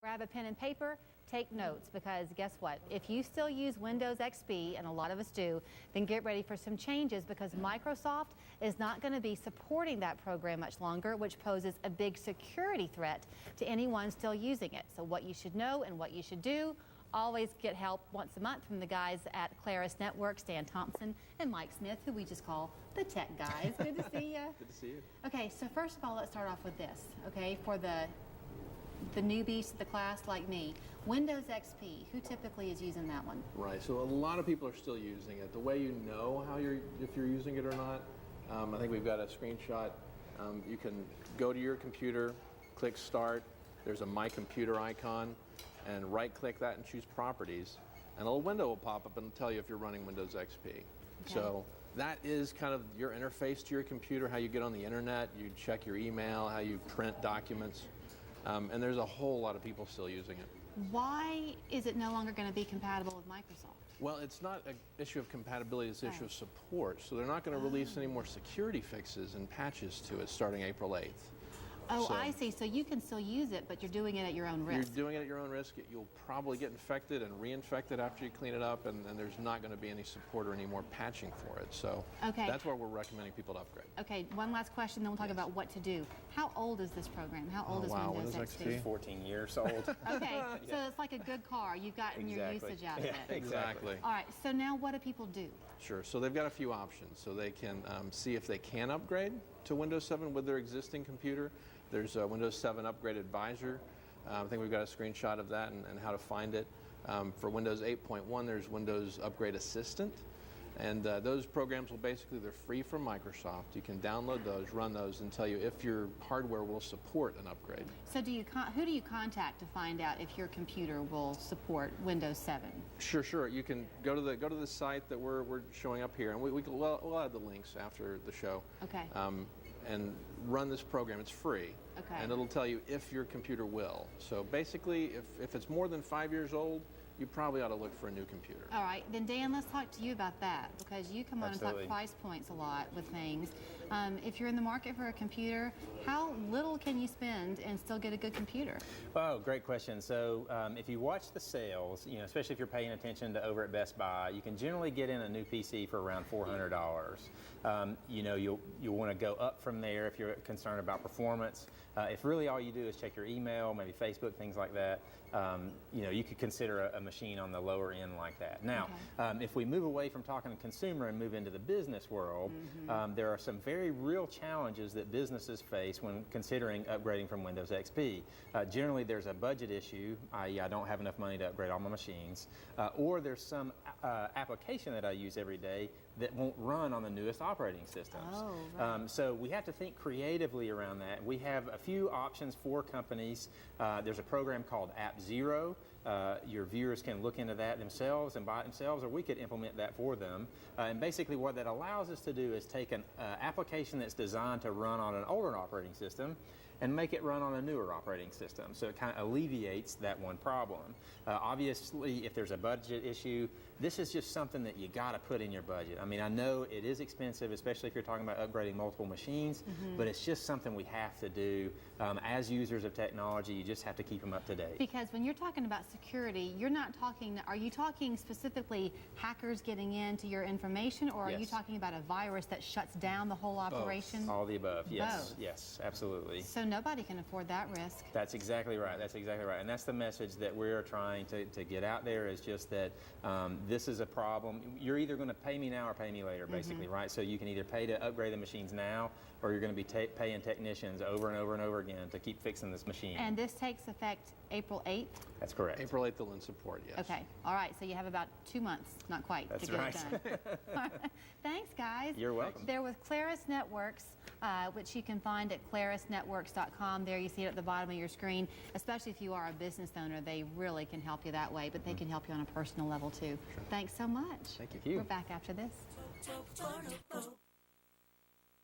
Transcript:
Grab a pen and paper, take notes, because guess what? If you still use Windows XP, and a lot of us do, then get ready for some changes, because Microsoft is not going to be supporting that program much longer, which poses a big security threat to anyone still using it. So what you should know and what you should do: always get help once a month from the guys at Claris Networks, Dan Thompson and Mike Smith, who we just call the tech guys. Good to see you. Good to see you. Okay, so first of all, let's start off with this, okay? For the newbies to the class like me, Windows XP, who typically is using that one? Right, so a lot of people are still using it. The way you know if you're using it or not, I think we've got a screenshot. You can go to your computer, click Start. There's a My Computer icon, and right-click that and choose Properties. And a little window will pop up and tell you if you're running Windows XP. Okay. So that is kind of your interface to your computer, how you get on the internet, you check your email, how you print documents. And there's a whole lot of people still using it. Why is it no longer going to be compatible with Microsoft? Well, it's not an issue of compatibility, it's an issue of support. So they're not going to release any more security fixes and patches to it starting April 8th. Oh, so, I see. So you can still use it, but you're doing it at your own risk. You're doing it at your own risk. You'll probably get infected and reinfected after you clean it up, and there's not going to be any support or any more patching for it. So that's why we're recommending people to upgrade. Okay, one last question, then we'll talk about what to do. How old is this program? How old is Windows XP? 14 years old. Okay, so it's like a good car. You've gotten your usage out of it. Exactly. All right, so now what do people do? Sure, so they've got a few options. So they can see if they can upgrade to Windows 7 with their existing computer. There's a Windows 7 Upgrade Advisor. I think we've got a screenshot of that and how to find it. For Windows 8.1, there's Windows Upgrade Assistant. And those programs will basically, they're free from Microsoft. You can download those, run those, and tell you if your hardware will support an upgrade. So who do you contact to find out if your computer will support Windows 7? Sure. You can go to the site that we're showing up here, and we'll add the links after the show. Okay. And run this program. It's free. Okay. And it'll tell you if your computer will. So basically, if it's more than 5 years old, you probably ought to look for a new computer. All right, then Dan, let's talk to you about that, because you come on and talk price points a lot with things. If you're in the market for a computer, how little can you spend and still get a good computer? Oh, great question. So if you watch the sales, especially if you're paying attention to over at Best Buy, you can generally get in a new PC for around $400. You'll want to go up from there if you're concerned about performance. If really all you do is check your email, maybe Facebook, things like that, you could consider a machine on the lower end like that. Now, if we move away from talking consumer and move into the business world, there are some very real challenges that businesses face when considering upgrading from Windows XP. Generally, there's a budget issue, i.e. I don't have enough money to upgrade all my machines, or there's some application that I use every day that won't run on the newest operating systems. Oh, right. So we have to think creatively around that. We have a few options for companies. There's a program called App Zero. Your viewers can look into that themselves and buy it themselves, or we could implement that for them. And basically what that allows us to do is take an application that's designed to run on an older operating system and make it run on a newer operating system. So it kind of alleviates that one problem. Obviously, if there's a budget issue, this is just something that you got to put in your budget. I mean, I know it is expensive, especially if you're talking about upgrading multiple machines, but it's just something we have to do. As users of technology, you just have to keep them up to date. Because when you're talking about security, you're not talking, are you talking specifically hackers getting into your information, or are you talking about a virus that shuts down the whole operation? Both. All the above, yes. Both. Yes, absolutely. So nobody can afford that risk. That's exactly right. That's exactly right. And that's the message that we're trying to get out there, is just that this is a problem. You're either going to pay me now or pay me later, basically, right? So you can either pay to upgrade the machines now, or you're going to be paying technicians over and over and over again to keep fixing this machine. And this takes effect April 8th? That's correct. April 8th, they'll in support, yes. Okay. All right. So you have about 2 months, not quite, to get it done. Thanks, guys. You're welcome. They're with Claris Networks, which you can find at clarisnetworks.com. There you see it at the bottom of your screen. Especially if you are a business owner, they really can help you that way, but they can help you on a personal level too. Sure. Thanks so much. Thank you. We're back after this.